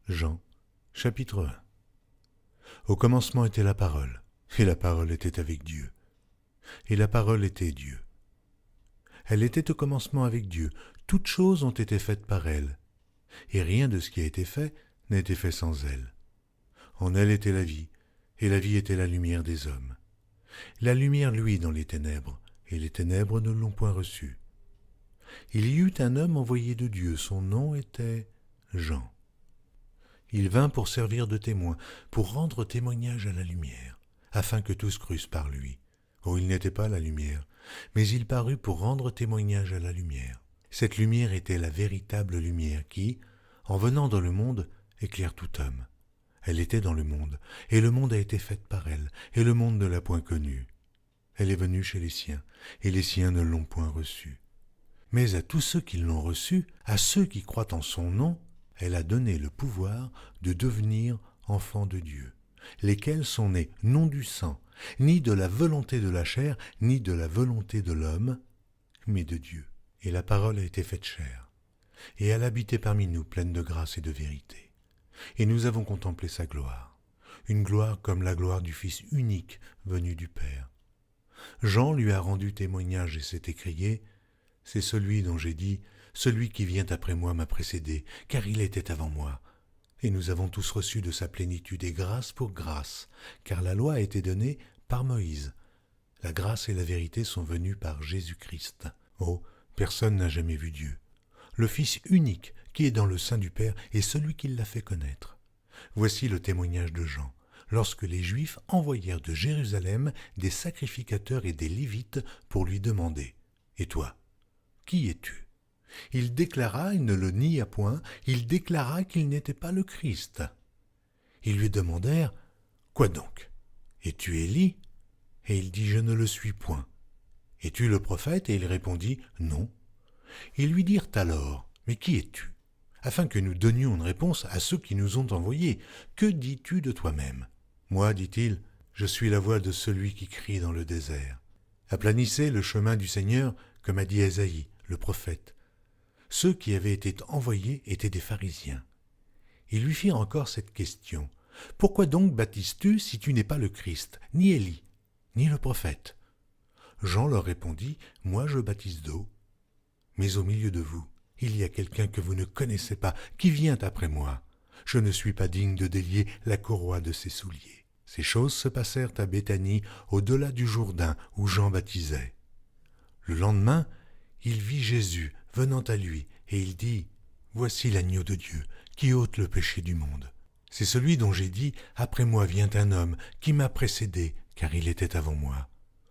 Jean, chapitre 1. Au commencement était la parole, et la parole était avec Dieu, et la parole était Dieu. Elle était au commencement avec Dieu, toutes choses ont été faites par elle, et rien de ce qui a été fait n'a été fait sans elle. En elle était la vie, et la vie était la lumière des hommes. La lumière luit dans les ténèbres, et les ténèbres ne l'ont point reçue. Il y eut un homme envoyé de Dieu, son nom était Jean. Il vint pour servir de témoin, pour rendre témoignage à la lumière, afin que tous crussent par lui. Oh, il n'était pas la lumière, mais il parut pour rendre témoignage à la lumière. Cette lumière était la véritable lumière qui, en venant dans le monde, éclaire tout homme. Elle était dans le monde, et le monde a été fait par elle, et le monde ne l'a point connue. Elle est venue chez les siens, et les siens ne l'ont point reçue. Mais à tous ceux qui l'ont reçue, à ceux qui croient en son nom, elle a donné le pouvoir de devenir enfants de Dieu, lesquels sont nés non du sang, ni de la volonté de la chair, ni de la volonté de l'homme, mais de Dieu. Et la parole a été faite chair, et elle habitait parmi nous pleine de grâce et de vérité. Et nous avons contemplé sa gloire, une gloire comme la gloire du Fils unique venu du Père. Jean lui a rendu témoignage et s'est écrié « C'est celui dont j'ai dit, celui qui vient après moi m'a précédé, car il était avant moi. » Et nous avons tous reçu de sa plénitude et grâce pour grâce, car la loi a été donnée par Moïse. La grâce et la vérité sont venues par Jésus-Christ. Oh, personne n'a jamais vu Dieu. Le Fils unique qui est dans le sein du Père est celui qui l'a fait connaître. Voici le témoignage de Jean, lorsque les Juifs envoyèrent de Jérusalem des sacrificateurs et des Lévites pour lui demander « Et toi, qui es-tu » Il déclara, il ne le nia point, il déclara qu'il n'était pas le Christ. Ils lui demandèrent « Quoi donc? Es-tu Élie » Et il dit « Je ne le suis point. » « Es-tu le prophète » Et il répondit « Non. » Ils lui dirent alors « Mais qui es-tu » afin que nous donnions une réponse à ceux qui nous ont envoyés. « Que dis-tu de toi-même » Moi, dit-il, je suis la voix de celui qui crie dans le désert. Aplanissez le chemin du Seigneur, comme a dit Ésaïe, le prophète. Ceux qui avaient été envoyés étaient des pharisiens. Ils lui firent encore cette question. « Pourquoi donc baptises-tu si tu n'es pas le Christ, ni Élie, ni le prophète ?» Jean leur répondit, « Moi je baptise d'eau, mais au milieu de vous, il y a quelqu'un que vous ne connaissez pas, qui vient après moi. Je ne suis pas digne de délier la courroie de ses souliers. » Ces choses se passèrent à Béthanie, au-delà du Jourdain, où Jean baptisait. Le lendemain, il vit Jésus venant à lui, et il dit, « Voici l'agneau de Dieu, qui ôte le péché du monde. C'est celui dont j'ai dit, après moi vient un homme, qui m'a précédé, car il était avant moi.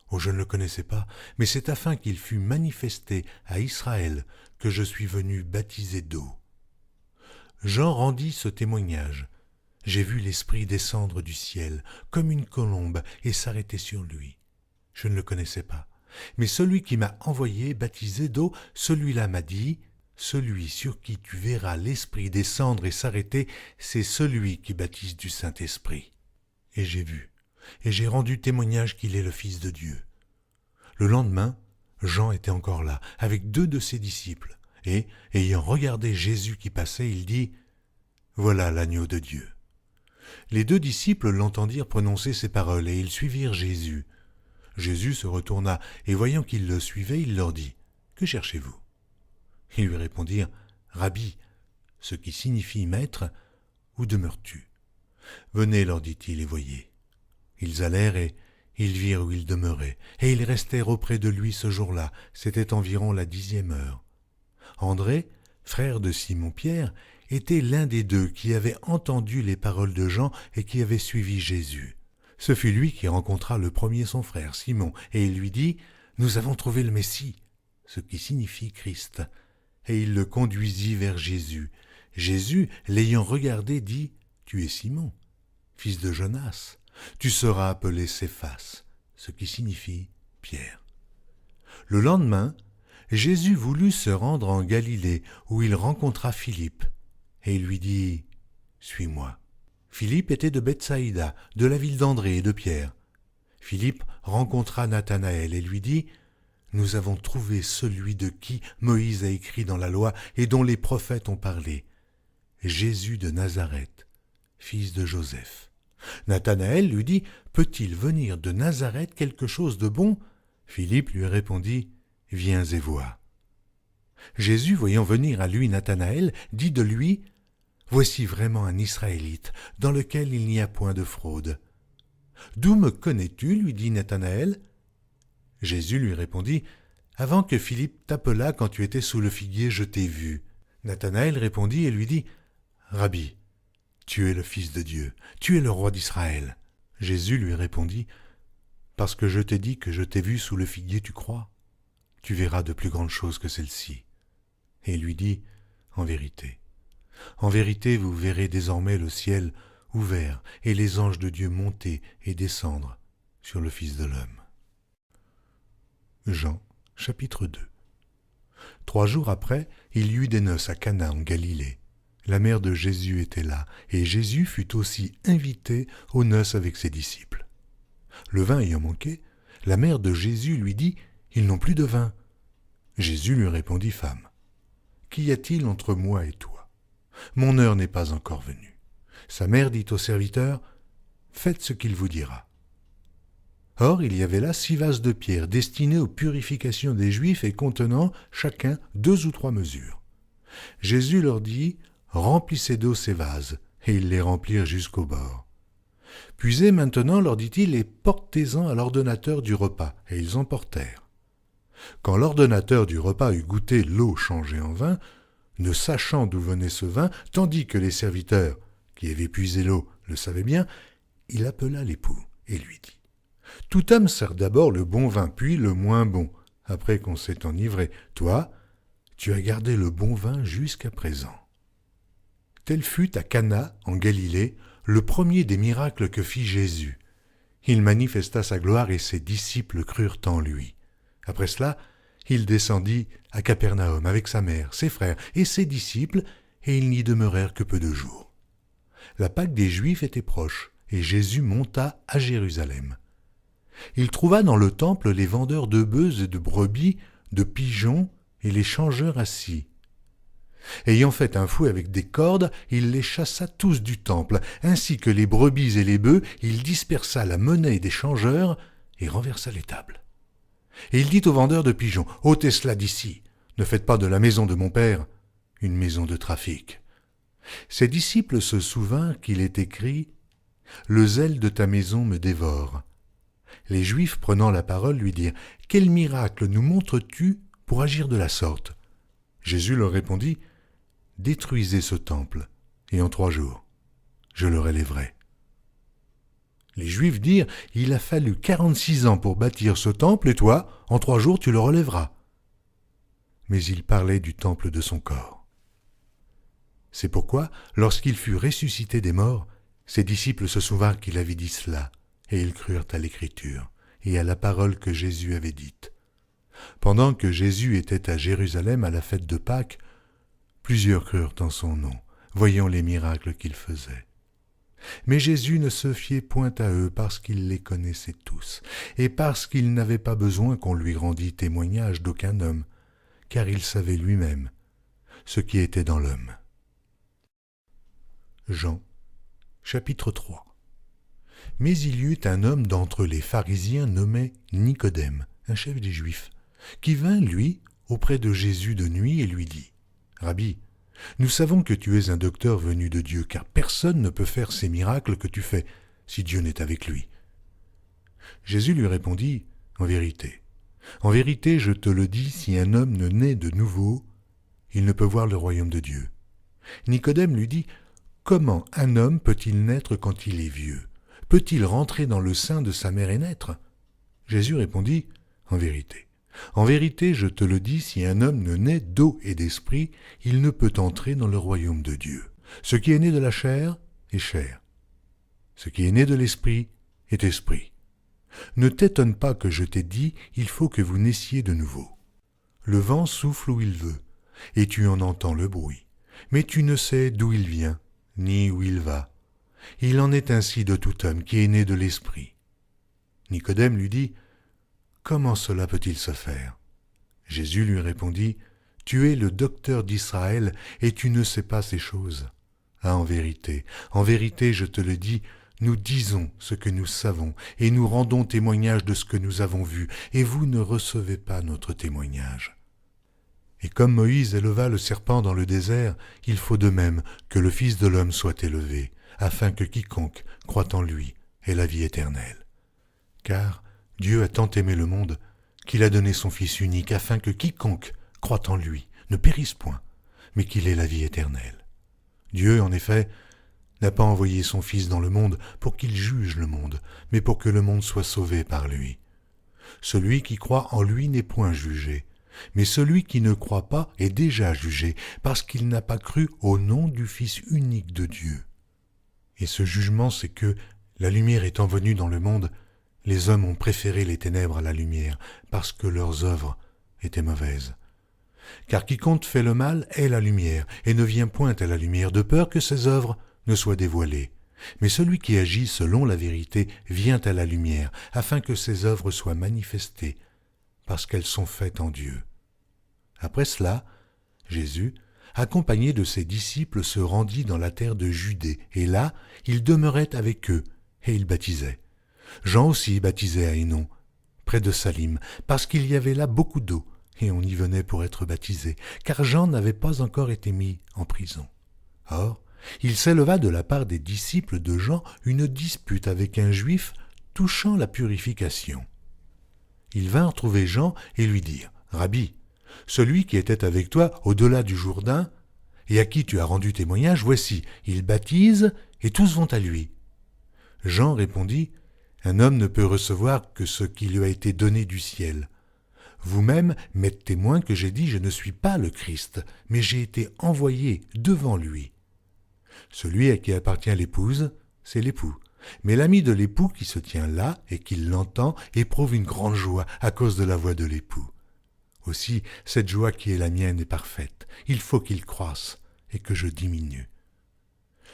Oh, je ne le connaissais pas, mais c'est afin qu'il fût manifesté à Israël que je suis venu baptiser d'eau. » Jean rendit ce témoignage. J'ai vu l'Esprit descendre du ciel, comme une colombe, et s'arrêter sur lui. Je ne le connaissais pas. Mais celui qui m'a envoyé baptiser d'eau, celui-là m'a dit, « Celui sur qui tu verras l'Esprit descendre et s'arrêter, c'est celui qui baptise du Saint-Esprit. » Et j'ai vu, et j'ai rendu témoignage qu'il est le Fils de Dieu. Le lendemain, Jean était encore là, avec 2 de ses disciples, et, ayant regardé Jésus qui passait, il dit, « Voilà l'agneau de Dieu. » Les 2 disciples l'entendirent prononcer ces paroles, et ils suivirent Jésus. Jésus se retourna, et voyant qu'ils le suivaient, il leur dit, « Que cherchez-vous » Ils lui répondirent, « Rabbi », ce qui signifie « Maître », « Où demeures-tu » ? « Venez, leur dit-il, et voyez. » Ils allèrent et ils virent où il demeurait, et ils restèrent auprès de lui ce jour-là, c'était environ la 10e heure. André, frère de Simon-Pierre, était l'un des 2 qui avait entendu les paroles de Jean et qui avait suivi Jésus. Ce fut lui qui rencontra le premier son frère, Simon, et il lui dit « Nous avons trouvé le Messie », ce qui signifie Christ. Et il le conduisit vers Jésus. Jésus, l'ayant regardé, dit « Tu es Simon, fils de Jonas. Tu seras appelé Céphas, ce qui signifie Pierre. » Le lendemain, Jésus voulut se rendre en Galilée, où il rencontra Philippe, et il lui dit « Suis-moi. » Philippe était de Bethsaïda, de la ville d'André et de Pierre. Philippe rencontra Nathanaël et lui dit « Nous avons trouvé celui de qui Moïse a écrit dans la loi et dont les prophètes ont parlé, Jésus de Nazareth, fils de Joseph. Nathanaël lui dit, peut-il venir de Nazareth quelque chose de bon? Philippe lui répondit, viens et vois. Jésus, voyant venir à lui Nathanaël, dit de lui, voici vraiment un Israélite, dans lequel il n'y a point de fraude. D'où me connais-tu? Lui dit Nathanaël. Jésus lui répondit, avant que Philippe t'appelât quand tu étais sous le figuier, je t'ai vu. Nathanaël répondit et lui dit, Rabbi, tu es le Fils de Dieu, tu es le roi d'Israël. Jésus lui répondit, parce que je t'ai dit que je t'ai vu sous le figuier, tu crois? Tu verras de plus grandes choses que celles-ci. Et il lui dit, en vérité, vous verrez désormais le ciel ouvert et les anges de Dieu monter et descendre sur le Fils de l'homme. Jean, chapitre 2. 3 jours après, il y eut des noces à Cana en Galilée. La mère de Jésus était là, et Jésus fut aussi invité aux noces avec ses disciples. Le vin ayant manqué, la mère de Jésus lui dit, « Ils n'ont plus de vin. » Jésus lui répondit, « Femme, qu'y a-t-il entre moi et toi? Mon heure n'est pas encore venue. » Sa mère dit au serviteur, « Faites ce qu'il vous dira. » Or, il y avait là 6 vases de pierre destinés aux purifications des Juifs et contenant chacun 2 ou 3 mesures. Jésus leur dit, « Remplissez d'eau ces vases. » Et ils les remplirent jusqu'au bord. « Puisez maintenant, leur dit-il, et portez-en à l'ordonnateur du repas. » Et ils en portèrent. Quand l'ordonnateur du repas eut goûté l'eau changée en vin, ne sachant d'où venait ce vin, tandis que les serviteurs, qui avaient puisé l'eau, le savaient bien, il appela l'époux et lui dit, « Tout homme sert d'abord le bon vin, puis le moins bon, après qu'on s'est enivré. Toi, tu as gardé le bon vin jusqu'à présent. » Tel fut à Cana, en Galilée, le premier des miracles que fit Jésus. Il manifesta sa gloire et ses disciples crurent en lui. Après cela, il descendit à Capernaum avec sa mère, ses frères et ses disciples, et ils n'y demeurèrent que peu de jours. La Pâque des Juifs était proche, et Jésus monta à Jérusalem. Il trouva dans le temple les vendeurs de bœufs et de brebis, de pigeons et les changeurs assis. Ayant fait un fouet avec des cordes, il les chassa tous du temple, ainsi que les brebis et les bœufs, il dispersa la monnaie des changeurs et renversa les tables. Et il dit aux vendeurs de pigeons, « Ôtez cela d'ici, ne faites pas de la maison de mon père une maison de trafic. » Ses disciples se souvinrent qu'il est écrit, « Le zèle de ta maison me dévore. » Les Juifs, prenant la parole, lui dirent, « Quel miracle nous montres-tu pour agir de la sorte ?» Jésus leur répondit, « Détruisez ce temple, et en 3 jours, je le relèverai. » Les Juifs dirent, « Il a fallu 46 ans pour bâtir ce temple, et toi, en 3 jours, tu le relèveras. » Mais il parlait du temple de son corps. C'est pourquoi, lorsqu'il fut ressuscité des morts, ses disciples se souvinrent qu'il avait dit cela, et ils crurent à l'Écriture et à la parole que Jésus avait dite. Pendant que Jésus était à Jérusalem à la fête de Pâques, plusieurs crurent en son nom, voyant les miracles qu'il faisait. Mais Jésus ne se fiait point à eux parce qu'il les connaissait tous, et parce qu'il n'avait pas besoin qu'on lui rendît témoignage d'aucun homme, car il savait lui-même ce qui était dans l'homme. Jean, chapitre 3. Mais il y eut un homme d'entre les pharisiens nommé Nicodème, un chef des Juifs, qui vint, lui, auprès de Jésus de nuit et lui dit, « Rabbi, nous savons que tu es un docteur venu de Dieu, car personne ne peut faire ces miracles que tu fais, si Dieu n'est avec lui. » Jésus lui répondit, « En vérité, je te le dis, si un homme ne naît de nouveau, il ne peut voir le royaume de Dieu. » Nicodème lui dit, « Comment un homme peut-il naître quand il est vieux? Peut-il rentrer dans le sein de sa mère et naître ?» Jésus répondit, « En vérité, je te le dis, si un homme ne naît d'eau et d'esprit, il ne peut entrer dans le royaume de Dieu. Ce qui est né de la chair est chair. Ce qui est né de l'esprit est esprit. Ne t'étonne pas que je t'ai dit, il faut que vous naissiez de nouveau. Le vent souffle où il veut, et tu en entends le bruit, mais tu ne sais d'où il vient, ni où il va. Il en est ainsi de tout homme qui est né de l'esprit. » Nicodème lui dit, « Comment cela peut-il se faire ?» Jésus lui répondit, « Tu es le docteur d'Israël et tu ne sais pas ces choses. Ah, en vérité, je te le dis, nous disons ce que nous savons, et nous rendons témoignage de ce que nous avons vu, et vous ne recevez pas notre témoignage. Et comme Moïse éleva le serpent dans le désert, il faut de même que le Fils de l'homme soit élevé, afin que quiconque croit en lui ait la vie éternelle. Car Dieu a tant aimé le monde qu'il a donné son Fils unique, afin que quiconque croit en lui ne périsse point, mais qu'il ait la vie éternelle. Dieu, en effet, n'a pas envoyé son Fils dans le monde pour qu'il juge le monde, mais pour que le monde soit sauvé par lui. Celui qui croit en lui n'est point jugé, mais celui qui ne croit pas est déjà jugé, parce qu'il n'a pas cru au nom du Fils unique de Dieu. Et ce jugement, c'est que, la lumière étant venue dans le monde, les hommes ont préféré les ténèbres à la lumière, parce que leurs œuvres étaient mauvaises. Car quiconque fait le mal est la lumière, et ne vient point à la lumière, de peur que ses œuvres ne soient dévoilées. Mais celui qui agit selon la vérité vient à la lumière, afin que ses œuvres soient manifestées, parce qu'elles sont faites en Dieu. Après cela, Jésus, accompagné de ses disciples, se rendit dans la terre de Judée, et là, il demeurait avec eux, et il baptisait. Jean aussi baptisait à Hénon, près de Salim, parce qu'il y avait là beaucoup d'eau, et on y venait pour être baptisé, car Jean n'avait pas encore été mis en prison. Or, il s'éleva de la part des disciples de Jean une dispute avec un juif touchant la purification. Ils vinrent trouver Jean et lui dirent « Rabbi, celui qui était avec toi au-delà du Jourdain, et à qui tu as rendu témoignage, voici, il baptise, et tous vont à lui. » Jean répondit « Un homme ne peut recevoir que ce qui lui a été donné du ciel. Vous-même m'êtes témoin que j'ai dit « Je ne suis pas le Christ, mais j'ai été envoyé devant lui. » Celui à qui appartient l'épouse, c'est l'époux. Mais l'ami de l'époux qui se tient là et qui l'entend éprouve une grande joie à cause de la voix de l'époux. Aussi, cette joie qui est la mienne est parfaite. Il faut qu'il croisse et que je diminue.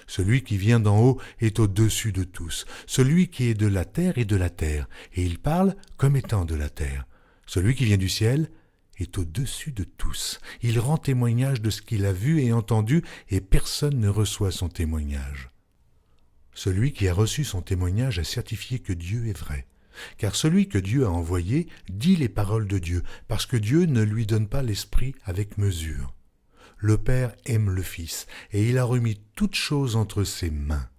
Celui qui vient d'en haut est au-dessus de tous. Celui qui est de la terre est de la terre, et il parle comme étant de la terre. Celui qui vient du ciel est au-dessus de tous. Il rend témoignage de ce qu'il a vu et entendu, et personne ne reçoit son témoignage. Celui qui a reçu son témoignage a certifié que Dieu est vrai. Car celui que Dieu a envoyé dit les paroles de Dieu, parce que Dieu ne lui donne pas l'esprit avec mesure. Le Père aime le Fils, et il a remis toutes choses entre ses mains.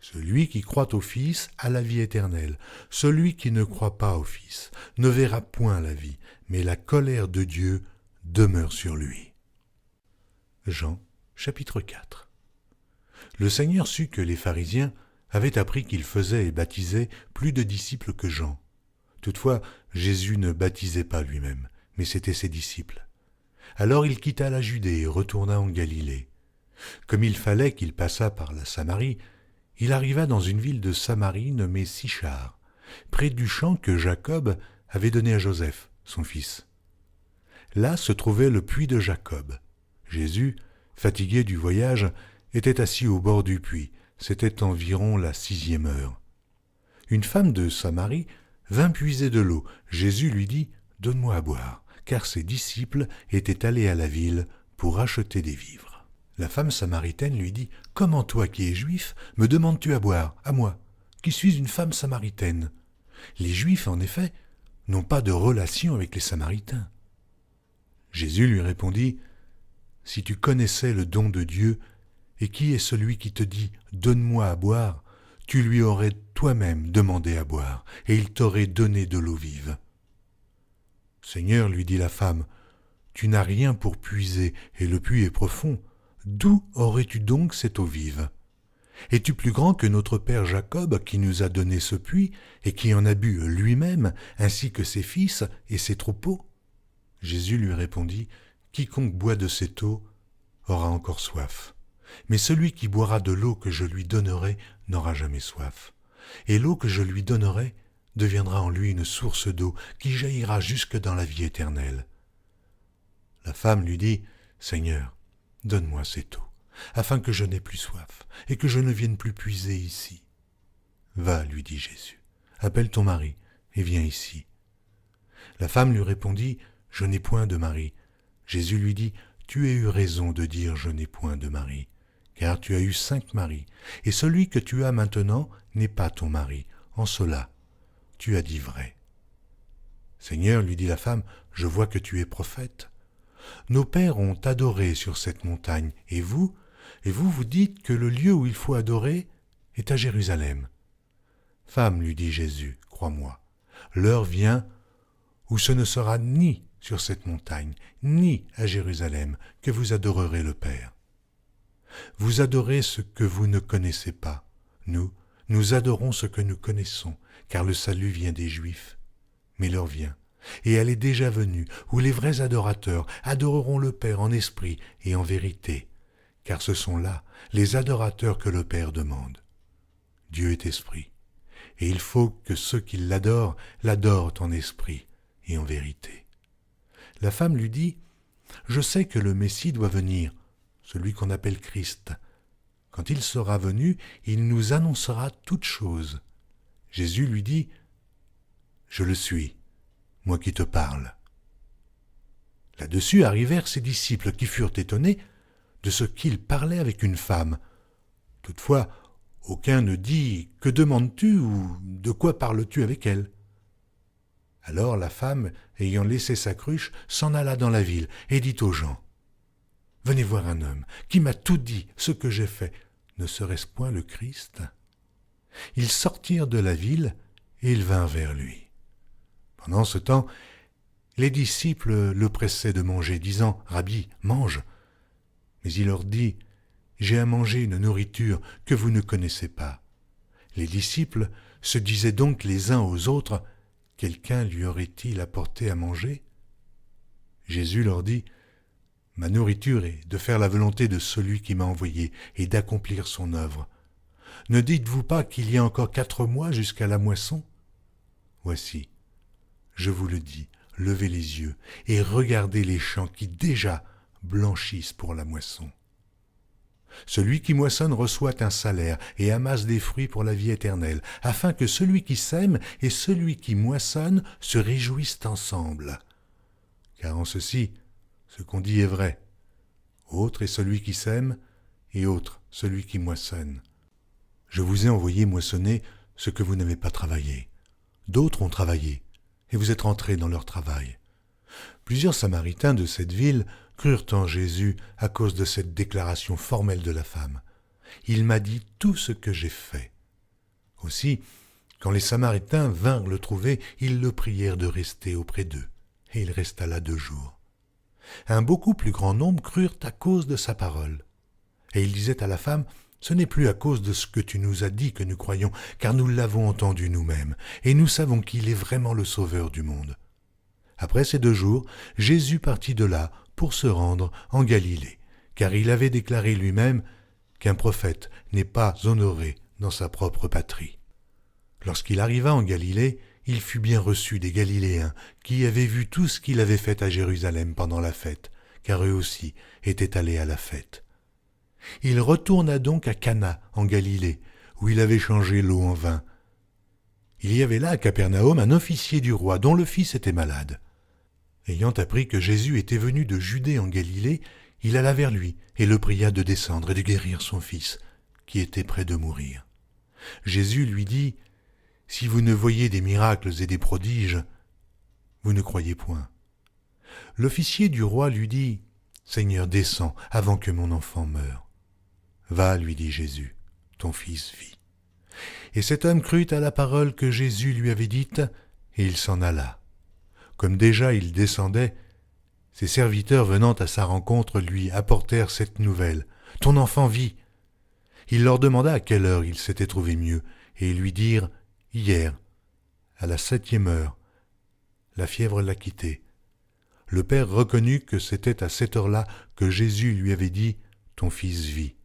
Celui qui croit au Fils a la vie éternelle. Celui qui ne croit pas au Fils ne verra point la vie, mais la colère de Dieu demeure sur lui. Jean, chapitre 4. Le Seigneur sut que les pharisiens avaient appris qu'il faisait et baptisait plus de disciples que Jean. Toutefois, Jésus ne baptisait pas lui-même, mais c'étaient ses disciples. Alors il quitta la Judée et retourna en Galilée. Comme il fallait qu'il passât par la Samarie, il arriva dans une ville de Samarie nommée Sichar, près du champ que Jacob avait donné à Joseph, son fils. Là se trouvait le puits de Jacob. Jésus, fatigué du voyage, était assis au bord du puits. C'était environ la 6e heure. Une femme de Samarie vint puiser de l'eau. Jésus lui dit « Donne-moi à boire », car ses disciples étaient allés à la ville pour acheter des vivres. La femme samaritaine lui dit « Comment toi qui es juif, me demandes-tu à boire, à moi, qui suis une femme samaritaine ?» Les Juifs, en effet, n'ont pas de relation avec les Samaritains. Jésus lui répondit « Si tu connaissais le don de Dieu, et qui est celui qui te dit « Donne-moi à boire », tu lui aurais toi-même demandé à boire, et il t'aurait donné de l'eau vive. « Seigneur, lui dit la femme, tu n'as rien pour puiser, et le puits est profond. D'où aurais-tu donc cette eau vive ? Es-tu plus grand que notre père Jacob, qui nous a donné ce puits, et qui en a bu lui-même, ainsi que ses fils et ses troupeaux ?» Jésus lui répondit, « Quiconque boit de cette eau aura encore soif. Mais celui qui boira de l'eau que je lui donnerai n'aura jamais soif. Et l'eau que je lui donnerai deviendra en lui une source d'eau qui jaillira jusque dans la vie éternelle. » La femme lui dit, « Seigneur, donne-moi cette eau, afin que je n'aie plus soif, et que je ne vienne plus puiser ici. » « Va, lui dit Jésus, appelle ton mari, et viens ici. » La femme lui répondit, « Je n'ai point de mari. » Jésus lui dit, « Tu as eu raison de dire « Je n'ai point de mari », car tu as eu 5 maris, et celui que tu as maintenant n'est pas ton mari. En cela, tu as dit vrai. » « Seigneur, lui dit la femme, je vois que tu es prophète. Nos pères ont adoré sur cette montagne, et vous vous dites que le lieu où il faut adorer est à Jérusalem. Femme, lui dit Jésus, crois-moi, l'heure vient où ce ne sera ni sur cette montagne, ni à Jérusalem que vous adorerez le Père. Vous adorez ce que vous ne connaissez pas. Nous adorons ce que nous connaissons, car le salut vient des Juifs. Mais l'heure vient, et elle est déjà venue, où les vrais adorateurs adoreront le Père en esprit et en vérité, car ce sont là les adorateurs que le Père demande. Dieu est esprit, et il faut que ceux qui l'adorent en esprit et en vérité. La femme lui dit, « Je sais que le Messie doit venir, celui qu'on appelle Christ. Quand il sera venu, il nous annoncera toutes choses. » Jésus lui dit, « Je le suis, moi qui te parle. » Là-dessus arrivèrent ses disciples qui furent étonnés de ce qu'il parlait avec une femme. Toutefois, aucun ne dit « Que demandes-tu » ou « De quoi parles-tu avec elle ?» Alors la femme, ayant laissé sa cruche, s'en alla dans la ville et dit aux gens, « Venez voir un homme qui m'a tout dit ce que j'ai fait. Ne serait-ce point le Christ ?» Ils sortirent de la ville et ils vinrent vers lui. Pendant ce temps, les disciples le pressaient de manger, disant, « Rabbi, mange !» Mais il leur dit, « J'ai à manger une nourriture que vous ne connaissez pas. » Les disciples se disaient donc les uns aux autres, « Quelqu'un lui aurait-il apporté à manger ?» Jésus leur dit, « Ma nourriture est de faire la volonté de celui qui m'a envoyé et d'accomplir son œuvre. Ne dites-vous pas qu'il y a encore 4 mois jusqu'à la moisson ? Voici, je vous le dis, levez les yeux et regardez les champs qui déjà blanchissent pour la moisson. Celui qui moissonne reçoit un salaire et amasse des fruits pour la vie éternelle, afin que celui qui sème et celui qui moissonne se réjouissent ensemble. Car en ceci, ce qu'on dit est vrai. Autre est celui qui sème, et autre celui qui moissonne. Je vous ai envoyé moissonner ce que vous n'avez pas travaillé. D'autres ont travaillé, et vous êtes rentrés dans leur travail. » Plusieurs Samaritains de cette ville crurent en Jésus à cause de cette déclaration formelle de la femme. « Il m'a dit tout ce que j'ai fait. » Aussi, quand les Samaritains vinrent le trouver, ils le prièrent de rester auprès d'eux, et il resta là 2 jours. Un beaucoup plus grand nombre crurent à cause de sa parole. Et il disait à la femme, « Ce n'est plus à cause de ce que tu nous as dit que nous croyons, car nous l'avons entendu nous-mêmes, et nous savons qu'il est vraiment le Sauveur du monde. » Après ces 2 jours, Jésus partit de là pour se rendre en Galilée, car il avait déclaré lui-même qu'un prophète n'est pas honoré dans sa propre patrie. Lorsqu'il arriva en Galilée, il fut bien reçu des Galiléens qui avaient vu tout ce qu'il avait fait à Jérusalem pendant la fête, car eux aussi étaient allés à la fête. Il retourna donc à Cana en Galilée, où il avait changé l'eau en vin. Il y avait là à Capernaum un officier du roi dont le fils était malade. Ayant appris que Jésus était venu de Judée en Galilée, il alla vers lui et le pria de descendre et de guérir son fils, qui était près de mourir. Jésus lui dit, « Si vous ne voyez des miracles et des prodiges, vous ne croyez point. » L'officier du roi lui dit, « Seigneur, descends avant que mon enfant meure. » « Va, lui dit Jésus, ton fils vit. » Et cet homme crut à la parole que Jésus lui avait dite, et il s'en alla. Comme déjà il descendait, ses serviteurs venant à sa rencontre lui apportèrent cette nouvelle, « Ton enfant vit. » Il leur demanda à quelle heure il s'était trouvé mieux, et ils lui dirent, « Hier, à la 7e heure, la fièvre l'a quitté. » Le père reconnut que c'était à cette heure-là que Jésus lui avait dit, « Ton fils vit. »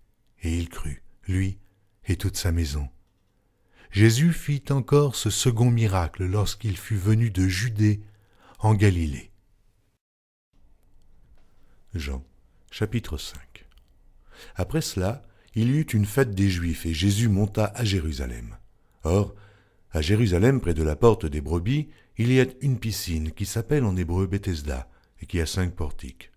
Et il crut, lui et toute sa maison. Jésus fit encore ce second miracle lorsqu'il fut venu de Judée en Galilée. Jean, chapitre 5. Après cela, il y eut une fête des Juifs et Jésus monta à Jérusalem. Or, à Jérusalem, près de la porte des brebis, il y a une piscine qui s'appelle en hébreu Bethesda et qui a 5 portiques.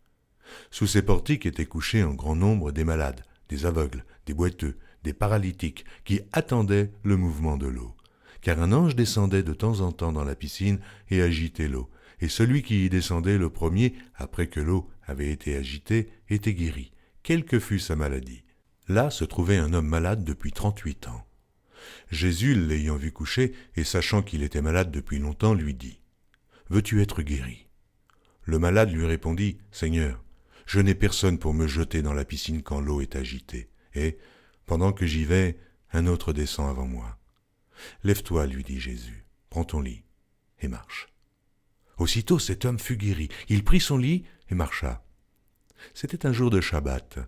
Sous ces portiques étaient couchés en grand nombre des malades, des aveugles, des boiteux, des paralytiques, qui attendaient le mouvement de l'eau. Car un ange descendait de temps en temps dans la piscine et agitait l'eau, et celui qui y descendait le premier, après que l'eau avait été agitée, était guéri, quelle que fût sa maladie. Là se trouvait un homme malade depuis 38 ans. Jésus, l'ayant vu coucher, et sachant qu'il était malade depuis longtemps, lui dit « Veux-tu être guéri ?» Le malade lui répondit « Seigneur, je n'ai personne pour me jeter dans la piscine quand l'eau est agitée, et, pendant que j'y vais, un autre descend avant moi. » « Lève-toi, lui dit Jésus, prends ton lit et marche. » Aussitôt cet homme fut guéri, il prit son lit et marcha. C'était un jour de Shabbat.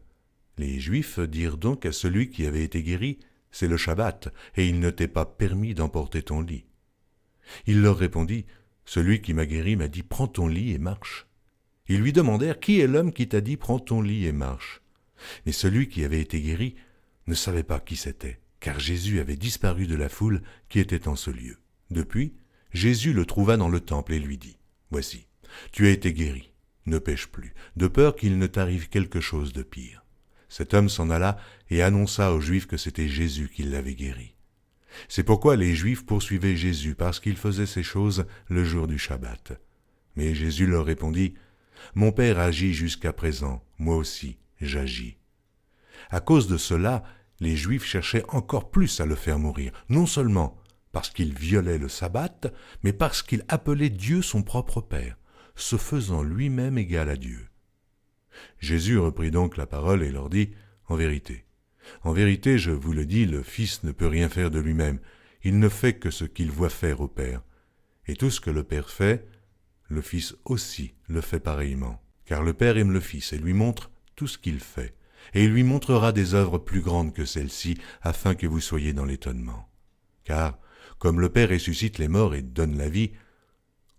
Les Juifs dirent donc à celui qui avait été guéri, « C'est le Shabbat, et il ne t'est pas permis d'emporter ton lit. » Il leur répondit, « Celui qui m'a guéri m'a dit, prends ton lit et marche. » Ils lui demandèrent, « Qui est l'homme qui t'a dit, prends ton lit et marche ?» Mais celui qui avait été guéri ne savait pas qui c'était, car Jésus avait disparu de la foule qui était en ce lieu. Depuis, Jésus le trouva dans le temple et lui dit, « Voici, tu as été guéri, ne pêche plus, de peur qu'il ne t'arrive quelque chose de pire. » Cet homme s'en alla et annonça aux Juifs que c'était Jésus qui l'avait guéri. C'est pourquoi les Juifs poursuivaient Jésus, parce qu'il faisait ces choses le jour du Shabbat. Mais Jésus leur répondit, « Mon Père agit jusqu'à présent, moi aussi j'agis. » À cause de cela, les Juifs cherchaient encore plus à le faire mourir, non seulement parce qu'il violait le sabbat, mais parce qu'il appelait Dieu son propre Père, se faisant lui-même égal à Dieu. Jésus reprit donc la parole et leur dit, « En vérité, je vous le dis, le Fils ne peut rien faire de lui-même, il ne fait que ce qu'il voit faire au Père. Et tout ce que le Père fait, le Fils aussi le fait pareillement, car le Père aime le Fils et lui montre tout ce qu'il fait. Et il lui montrera des œuvres plus grandes que celles-ci, afin que vous soyez dans l'étonnement. Car, comme le Père ressuscite les morts et donne la vie,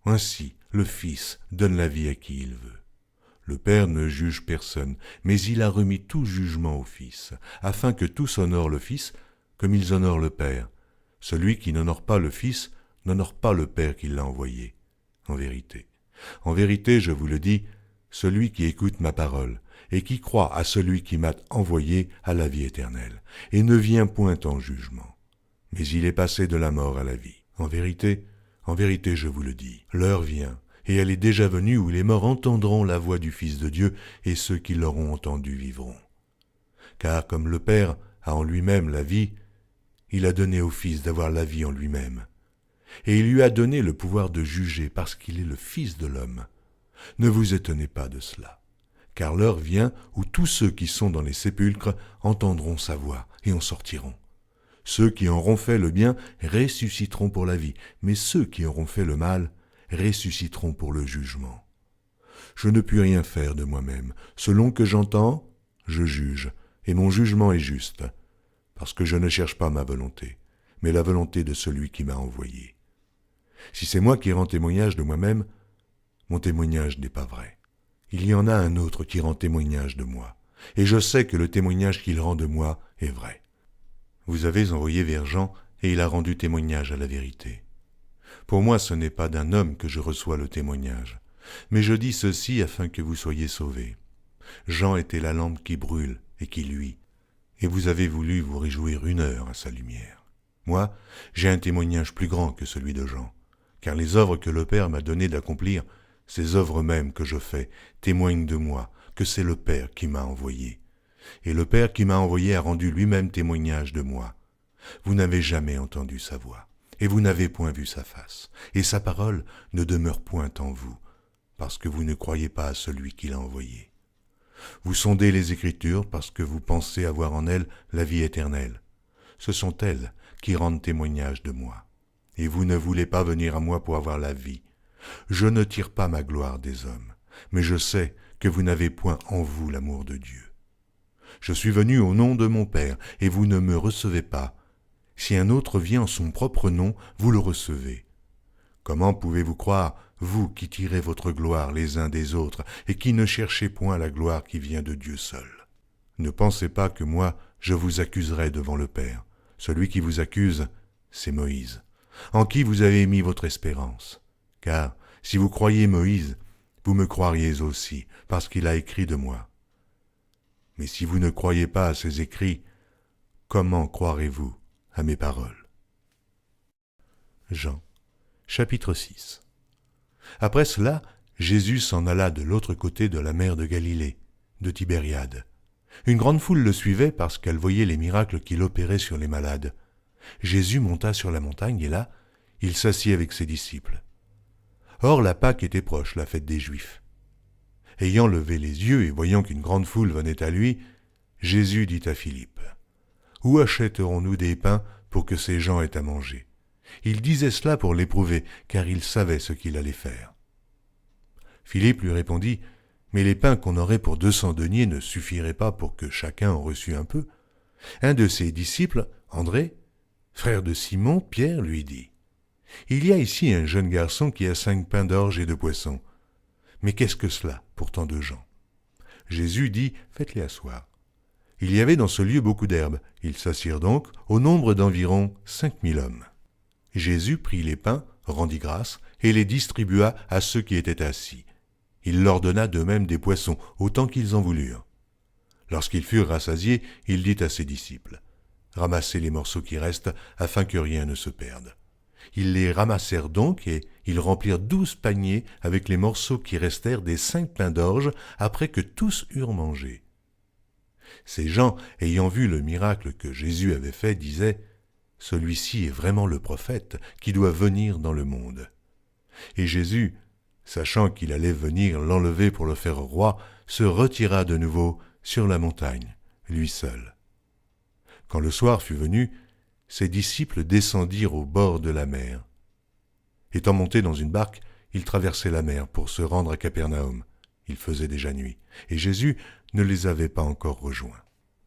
ainsi le Fils donne la vie à qui il veut. Le Père ne juge personne, mais il a remis tout jugement au Fils, afin que tous honorent le Fils comme ils honorent le Père. Celui qui n'honore pas le Fils n'honore pas le Père qui l'a envoyé. En vérité, je vous le dis, celui qui écoute ma parole, et qui croit à celui qui m'a envoyé à la vie éternelle, et ne vient point en jugement, mais il est passé de la mort à la vie. En vérité, je vous le dis, l'heure vient, et elle est déjà venue où les morts entendront la voix du Fils de Dieu, et ceux qui l'auront entendu vivront. Car comme le Père a en lui-même la vie, il a donné au Fils d'avoir la vie en lui-même, et il lui a donné le pouvoir de juger parce qu'il est le Fils de l'homme. Ne vous étonnez pas de cela. Car l'heure vient où tous ceux qui sont dans les sépulcres entendront sa voix et en sortiront. Ceux qui auront fait le bien ressusciteront pour la vie, mais ceux qui auront fait le mal ressusciteront pour le jugement. Je ne puis rien faire de moi-même. Selon que j'entends, je juge, et mon jugement est juste, parce que je ne cherche pas ma volonté, mais la volonté de celui qui m'a envoyé. Si c'est moi qui rends témoignage de moi-même, mon témoignage n'est pas vrai. Il y en a un autre qui rend témoignage de moi, et je sais que le témoignage qu'il rend de moi est vrai. Vous avez envoyé vers Jean, et il a rendu témoignage à la vérité. Pour moi, ce n'est pas d'un homme que je reçois le témoignage, mais je dis ceci afin que vous soyez sauvés. Jean était la lampe qui brûle et qui luit, et vous avez voulu vous réjouir 1 heure à sa lumière. Moi, j'ai un témoignage plus grand que celui de Jean, car les œuvres que le Père m'a donné d'accomplir, ces œuvres mêmes que je fais témoignent de moi, que c'est le Père qui m'a envoyé. Et le Père qui m'a envoyé a rendu lui-même témoignage de moi. Vous n'avez jamais entendu sa voix, et vous n'avez point vu sa face, et sa parole ne demeure point en vous, parce que vous ne croyez pas à celui qui l'a envoyé. Vous sondez les Écritures parce que vous pensez avoir en elles la vie éternelle. Ce sont elles qui rendent témoignage de moi. Et vous ne voulez pas venir à moi pour avoir la vie. Je ne tire pas ma gloire des hommes, mais je sais que vous n'avez point en vous l'amour de Dieu. Je suis venu au nom de mon Père, et vous ne me recevez pas. Si un autre vient en son propre nom, vous le recevez. Comment pouvez-vous croire, vous qui tirez votre gloire les uns des autres, et qui ne cherchez point la gloire qui vient de Dieu seul? Ne pensez pas que moi, je vous accuserai devant le Père. Celui qui vous accuse, c'est Moïse, en qui vous avez mis votre espérance. Car si vous croyez Moïse, vous me croiriez aussi, parce qu'il a écrit de moi. Mais si vous ne croyez pas à ces écrits, comment croirez-vous à mes paroles ? Jean, chapitre 6. Après cela, Jésus s'en alla de l'autre côté de la mer de Galilée, de Tibériade. Une grande foule le suivait parce qu'elle voyait les miracles qu'il opérait sur les malades. Jésus monta sur la montagne et là, il s'assit avec ses disciples. Or la Pâque était proche, la fête des Juifs. Ayant levé les yeux et voyant qu'une grande foule venait à lui, Jésus dit à Philippe, « Où achèterons-nous des pains pour que ces gens aient à manger ?» Il disait cela pour l'éprouver, car il savait ce qu'il allait faire. Philippe lui répondit, « Mais les pains qu'on aurait pour 200 deniers ne suffiraient pas pour que chacun en reçût un peu. » Un de ses disciples, André, frère de Simon, Pierre, lui dit, « Il y a ici un jeune garçon qui a 5 pains d'orge et 2 poissons. Mais qu'est-ce que cela pour tant de gens ?» Jésus dit, « Faites-les asseoir. » Il y avait dans ce lieu beaucoup d'herbes. Ils s'assirent donc au nombre d'environ 5000 hommes. Jésus prit les pains, rendit grâce, et les distribua à ceux qui étaient assis. Il leur donna de même des poissons, autant qu'ils en voulurent. Lorsqu'ils furent rassasiés, il dit à ses disciples, « Ramassez les morceaux qui restent, afin que rien ne se perde. » Ils les ramassèrent donc, et ils remplirent 12 paniers avec les morceaux qui restèrent des 5 pains d'orge, après que tous eurent mangé. Ces gens, ayant vu le miracle que Jésus avait fait, disaient, « Celui-ci est vraiment le prophète qui doit venir dans le monde. » Et Jésus, sachant qu'il allait venir l'enlever pour le faire roi, se retira de nouveau sur la montagne, lui seul. Quand le soir fut venu, ses disciples descendirent au bord de la mer. Étant montés dans une barque, ils traversaient la mer pour se rendre à Capernaum. Il faisait déjà nuit, et Jésus ne les avait pas encore rejoints.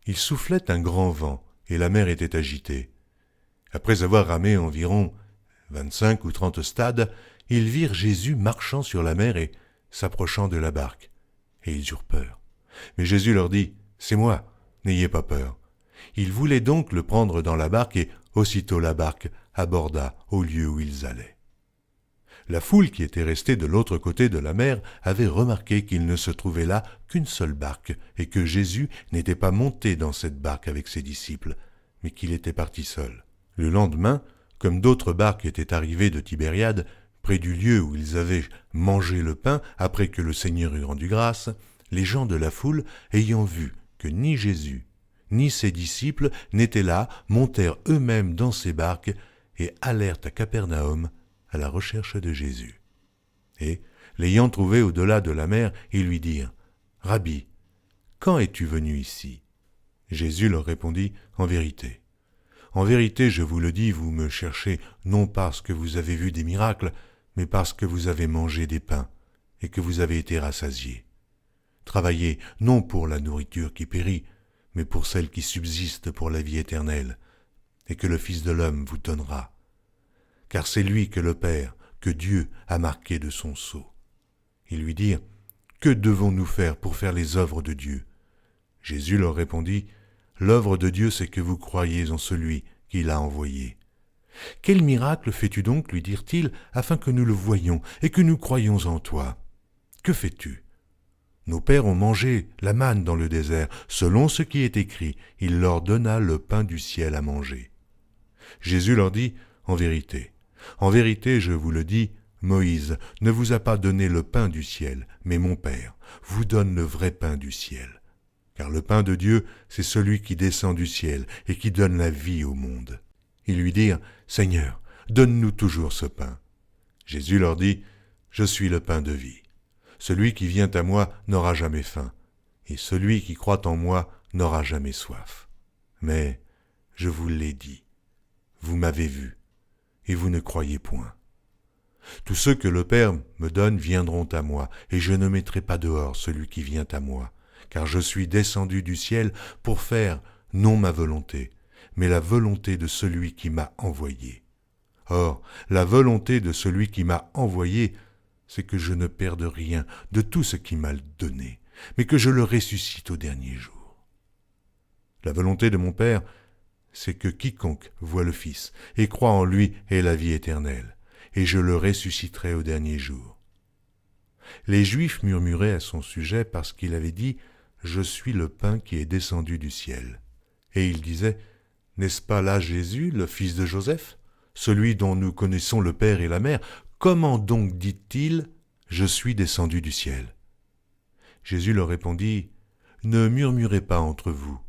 Il soufflait un grand vent, et la mer était agitée. Après avoir ramé environ 25 ou 30 stades, ils virent Jésus marchant sur la mer et s'approchant de la barque, et ils eurent peur. Mais Jésus leur dit, « C'est moi, n'ayez pas peur. » Ils voulaient donc le prendre dans la barque, et aussitôt la barque aborda au lieu où ils allaient. La foule qui était restée de l'autre côté de la mer avait remarqué qu'il ne se trouvait là qu'une seule barque, et que Jésus n'était pas monté dans cette barque avec ses disciples, mais qu'il était parti seul. Le lendemain, comme d'autres barques étaient arrivées de Tibériade, près du lieu où ils avaient mangé le pain après que le Seigneur eut rendu grâce, les gens de la foule, ayant vu que ni Jésus, ni ses disciples n'étaient là, montèrent eux-mêmes dans ces barques et allèrent à Capernaum à la recherche de Jésus. Et, l'ayant trouvé au-delà de la mer, ils lui dirent, « Rabbi, quand es-tu venu ici ?» Jésus leur répondit, « En vérité, je vous le dis, vous me cherchez non parce que vous avez vu des miracles, mais parce que vous avez mangé des pains et que vous avez été rassasiés. Travaillez non pour la nourriture qui périt, mais pour celle qui subsiste pour la vie éternelle, et que le Fils de l'homme vous donnera. Car c'est lui que le Père, que Dieu a marqué de son sceau. » Ils lui dirent, « Que devons-nous faire pour faire les œuvres de Dieu ?» Jésus leur répondit, « L'œuvre de Dieu, c'est que vous croyiez en celui qui l'a envoyé. » « Quel miracle fais-tu donc, lui dirent-ils, afin que nous le voyions et que nous croyions en toi ? Que fais-tu ? Nos pères ont mangé la manne dans le désert, selon ce qui est écrit, il leur donna le pain du ciel à manger. » Jésus leur dit, « En vérité, je vous le dis, Moïse ne vous a pas donné le pain du ciel, mais mon Père vous donne le vrai pain du ciel. Car le pain de Dieu, c'est celui qui descend du ciel et qui donne la vie au monde. » Ils lui dirent, « Seigneur, donne-nous toujours ce pain. » Jésus leur dit, « Je suis le pain de vie. Celui qui vient à moi n'aura jamais faim, et celui qui croit en moi n'aura jamais soif. Mais, je vous l'ai dit, vous m'avez vu, et vous ne croyez point. Tous ceux que le Père me donne viendront à moi, et je ne mettrai pas dehors celui qui vient à moi, car je suis descendu du ciel pour faire non ma volonté, mais la volonté de celui qui m'a envoyé. Or, la volonté de celui qui m'a envoyé, c'est que je ne perde rien de tout ce qu'il m'a donné, mais que je le ressuscite au dernier jour. La volonté de mon Père, c'est que quiconque voit le Fils et croit en lui ait la vie éternelle, et je le ressusciterai au dernier jour. » Les Juifs murmuraient à son sujet parce qu'il avait dit « Je suis le pain qui est descendu du ciel ». Et il disait « N'est-ce pas là Jésus, le fils de Joseph, celui dont nous connaissons le père et la mère? Comment donc dit-il « Je suis descendu du ciel » ?» Jésus leur répondit « Ne murmurez pas entre vous.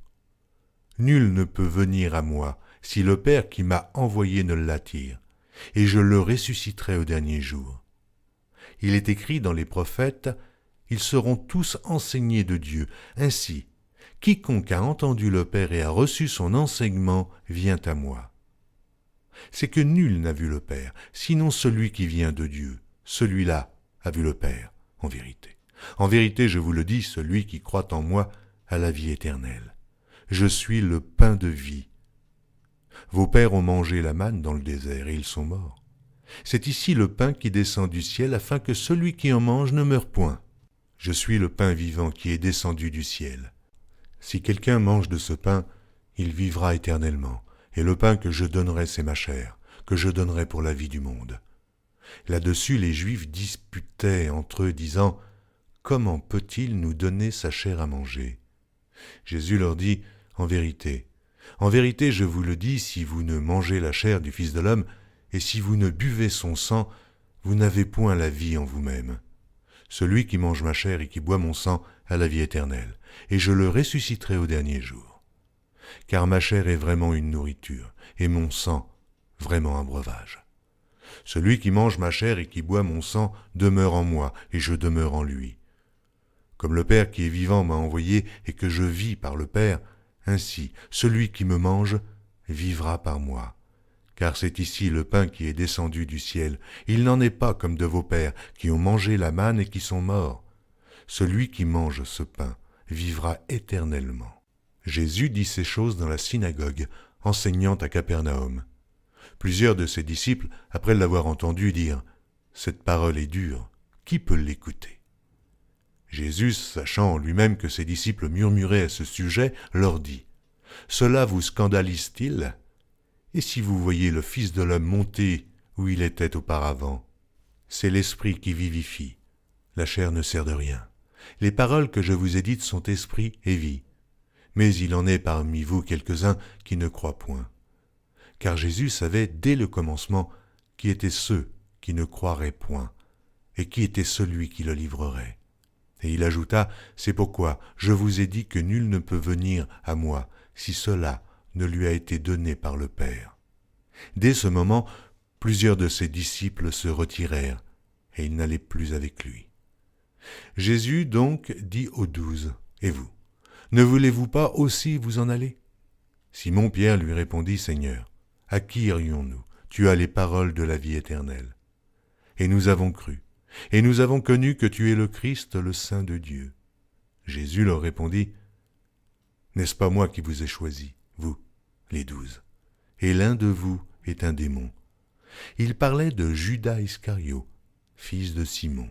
Nul ne peut venir à moi si le Père qui m'a envoyé ne l'attire, et je le ressusciterai au dernier jour. Il est écrit dans les prophètes, ils seront tous enseignés de Dieu. Ainsi, quiconque a entendu le Père et a reçu son enseignement vient à moi. C'est que nul n'a vu le Père, sinon celui qui vient de Dieu. Celui-là a vu le Père, en vérité. En vérité, je vous le dis, celui qui croit en moi a la vie éternelle. Je suis le pain de vie. Vos pères ont mangé la manne dans le désert et ils sont morts. C'est ici le pain qui descend du ciel afin que celui qui en mange ne meure point. Je suis le pain vivant qui est descendu du ciel. Si quelqu'un mange de ce pain, il vivra éternellement. Et le pain que je donnerai, c'est ma chair, que je donnerai pour la vie du monde. Là-dessus, les Juifs disputaient entre eux, disant « Comment peut-il nous donner sa chair à manger ?» Jésus leur dit « En vérité, je vous le dis, si vous ne mangez la chair du Fils de l'homme, et si vous ne buvez son sang, vous n'avez point la vie en vous-même. Celui qui mange ma chair et qui boit mon sang a la vie éternelle, et je le ressusciterai au dernier jour. Car ma chair est vraiment une nourriture, et mon sang vraiment un breuvage. Celui qui mange ma chair et qui boit mon sang demeure en moi, et je demeure en lui. Comme le Père qui est vivant m'a envoyé et que je vis par le Père, ainsi celui qui me mange vivra par moi. Car c'est ici le pain qui est descendu du ciel. Il n'en est pas comme de vos pères qui ont mangé la manne et qui sont morts. Celui qui mange ce pain vivra éternellement. » Jésus dit ces choses dans la synagogue, enseignant à Capernaum. Plusieurs de ses disciples, après l'avoir entendu, dirent « Cette parole est dure, qui peut l'écouter ?» Jésus, sachant en lui-même que ses disciples murmuraient à ce sujet, leur dit « Cela vous scandalise-t-il ? Et si vous voyez le Fils de l'homme monter où il était auparavant? C'est l'Esprit qui vivifie, la chair ne sert de rien. Les paroles que je vous ai dites sont esprit et vie. Mais il en est parmi vous quelques-uns qui ne croient point. » Car Jésus savait dès le commencement qui étaient ceux qui ne croiraient point, et qui était celui qui le livrerait. Et il ajouta, « C'est pourquoi je vous ai dit que nul ne peut venir à moi si cela ne lui a été donné par le Père. » Dès ce moment, plusieurs de ses disciples se retirèrent, et ils n'allaient plus avec lui. Jésus donc dit aux 12, « Et vous, ne voulez-vous pas aussi vous en aller ?» Simon-Pierre lui répondit, « Seigneur, à qui irions-nous? Tu as les paroles de la vie éternelle. Et nous avons cru, et nous avons connu que tu es le Christ, le Saint de Dieu. » Jésus leur répondit, « N'est-ce pas moi qui vous ai choisis, vous, les 12? Et l'un de vous est un démon. » Il parlait de Judas Iscario, fils de Simon,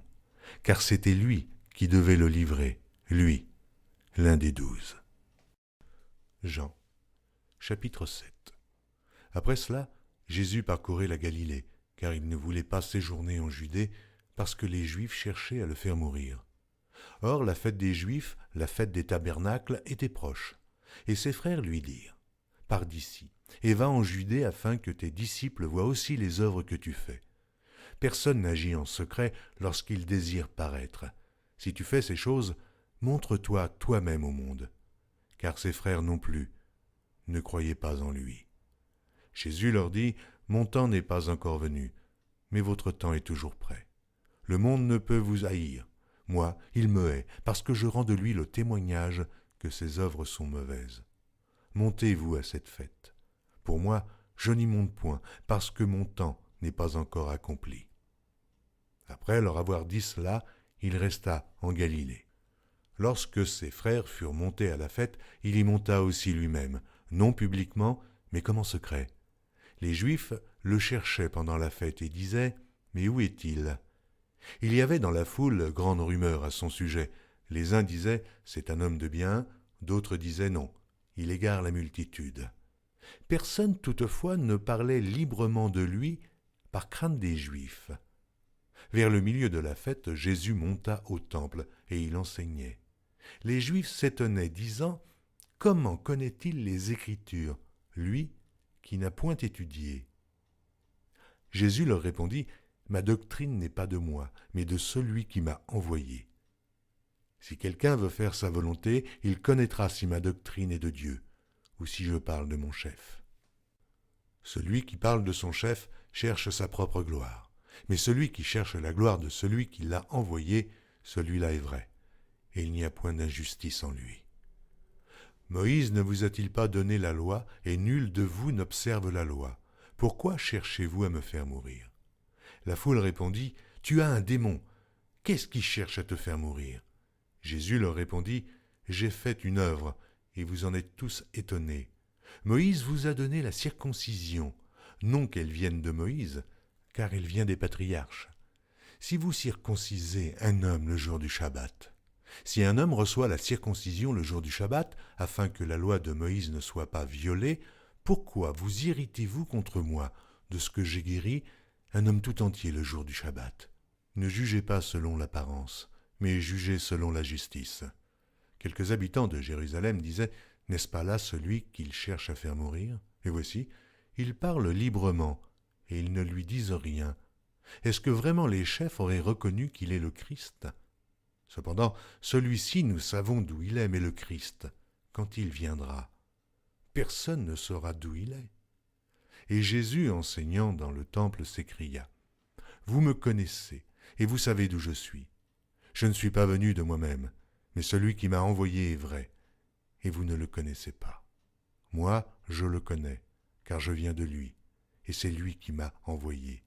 car c'était lui qui devait le livrer, lui, l'un des 12. Jean, chapitre 7. Après cela, Jésus parcourait la Galilée, car il ne voulait pas séjourner en Judée, parce que les Juifs cherchaient à le faire mourir. Or, la fête des Juifs, la fête des tabernacles, était proche. Et ses frères lui dirent, « Pars d'ici, et va en Judée afin que tes disciples voient aussi les œuvres que tu fais. Personne n'agit en secret lorsqu'il désire paraître. Si tu fais ces choses, montre-toi toi-même au monde. » Car ses frères non plus ne croyaient pas en lui. Jésus leur dit, « Mon temps n'est pas encore venu, mais votre temps est toujours prêt. Le monde ne peut vous haïr. Moi, il me hait, parce que je rends de lui le témoignage que ses œuvres sont mauvaises. Montez-vous à cette fête. Pour moi, je n'y monte point, parce que mon temps n'est pas encore accompli. » Après leur avoir dit cela, il resta en Galilée. Lorsque ses frères furent montés à la fête, il y monta aussi lui-même, non publiquement, mais comme en secret. Les Juifs le cherchaient pendant la fête et disaient « Mais où est-il » Il y avait dans la foule grande rumeur à son sujet. Les uns disaient « C'est un homme de bien », d'autres disaient « Non, il égare la multitude ». Personne toutefois ne parlait librement de lui par crainte des Juifs. Vers le milieu de la fête, Jésus monta au temple et il enseignait. Les Juifs s'étonnaient, disant « Comment connaît-il les Écritures, lui qui n'a point étudié ?» Jésus leur répondit « Ma doctrine n'est pas de moi, mais de celui qui m'a envoyé. Si quelqu'un veut faire sa volonté, il connaîtra si ma doctrine est de Dieu, ou si je parle de mon chef. Celui qui parle de son chef cherche sa propre gloire, mais celui qui cherche la gloire de celui qui l'a envoyé, celui-là est vrai, et il n'y a point d'injustice en lui. Moïse ne vous a-t-il pas donné la loi, et nul de vous n'observe la loi? Pourquoi cherchez-vous à me faire mourir ?» La foule répondit « Tu as un démon, qu'est-ce qui cherche à te faire mourir ?» Jésus leur répondit « J'ai fait une œuvre, et vous en êtes tous étonnés. Moïse vous a donné la circoncision, non qu'elle vienne de Moïse, car elle vient des patriarches. Si vous circoncisez un homme le jour du Shabbat, si un homme reçoit la circoncision le jour du Shabbat, afin que la loi de Moïse ne soit pas violée, pourquoi vous irritez-vous contre moi de ce que j'ai guéri un homme tout entier le jour du Shabbat? Ne jugez pas selon l'apparence, mais jugez selon la justice. » Quelques habitants de Jérusalem disaient « N'est-ce pas là celui qu'il cherche à faire mourir? Et voici, il parle librement, et ils ne lui disent rien. Est-ce que vraiment les chefs auraient reconnu qu'il est le Christ? Cependant, celui-ci, nous savons d'où il est, mais le Christ, quand il viendra, personne ne saura d'où il est. » Et Jésus, enseignant dans le temple, s'écria « Vous me connaissez, et vous savez d'où je suis. Je ne suis pas venu de moi-même, mais celui qui m'a envoyé est vrai, et vous ne le connaissez pas. Moi, je le connais, car je viens de lui, et c'est lui qui m'a envoyé. »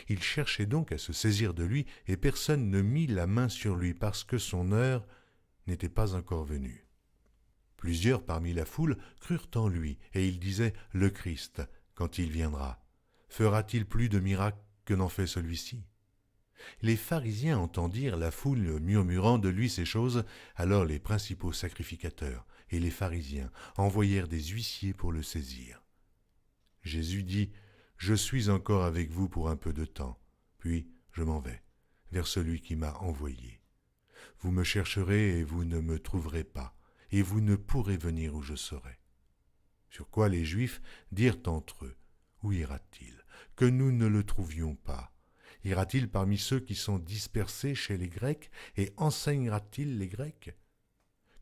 Il cherchait donc à se saisir de lui, et personne ne mit la main sur lui, parce que son heure n'était pas encore venue. Plusieurs parmi la foule crurent en lui, et ils disaient « Le Christ, quand il viendra, fera-t-il plus de miracles que n'en fait celui-ci » Les pharisiens entendirent la foule murmurant de lui ces choses, alors les principaux sacrificateurs et les pharisiens envoyèrent des huissiers pour le saisir. Jésus dit « Je suis encore avec vous pour un peu de temps, puis je m'en vais vers celui qui m'a envoyé. Vous me chercherez et vous ne me trouverez pas, et vous ne pourrez venir où je serai. » Sur quoi les Juifs dirent entre eux « Où ira-t-il, que nous ne le trouvions pas? Ira-t-il parmi ceux qui sont dispersés chez les Grecs et enseignera-t-il les Grecs?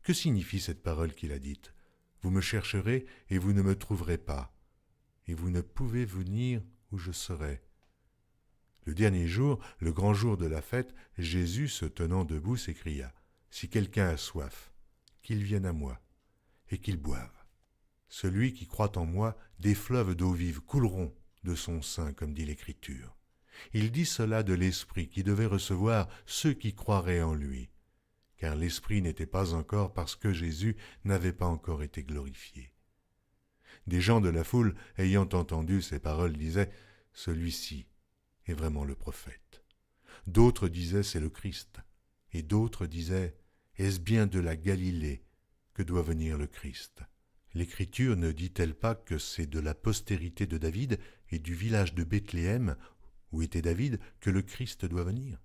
Que signifie cette parole qu'il a dite? Vous me chercherez et vous ne me trouverez pas, et vous ne pouvez venir où je serai. » Le dernier jour, le grand jour de la fête, Jésus, se tenant debout, s'écria « Si quelqu'un a soif, qu'il vienne à moi, et qu'il boive. Celui qui croit en moi, des fleuves d'eau vive couleront de son sein, comme dit l'Écriture. » Il dit cela de l'Esprit qui devait recevoir ceux qui croiraient en lui, car l'Esprit n'était pas encore parce que Jésus n'avait pas encore été glorifié. Des gens de la foule, ayant entendu ces paroles, disaient « Celui-ci est vraiment le prophète. » D'autres disaient « C'est le Christ. » Et d'autres disaient « Est-ce bien de la Galilée que doit venir le Christ? » L'Écriture ne dit-elle pas que c'est de la postérité de David et du village de Bethléem, où était David, que le Christ doit venir?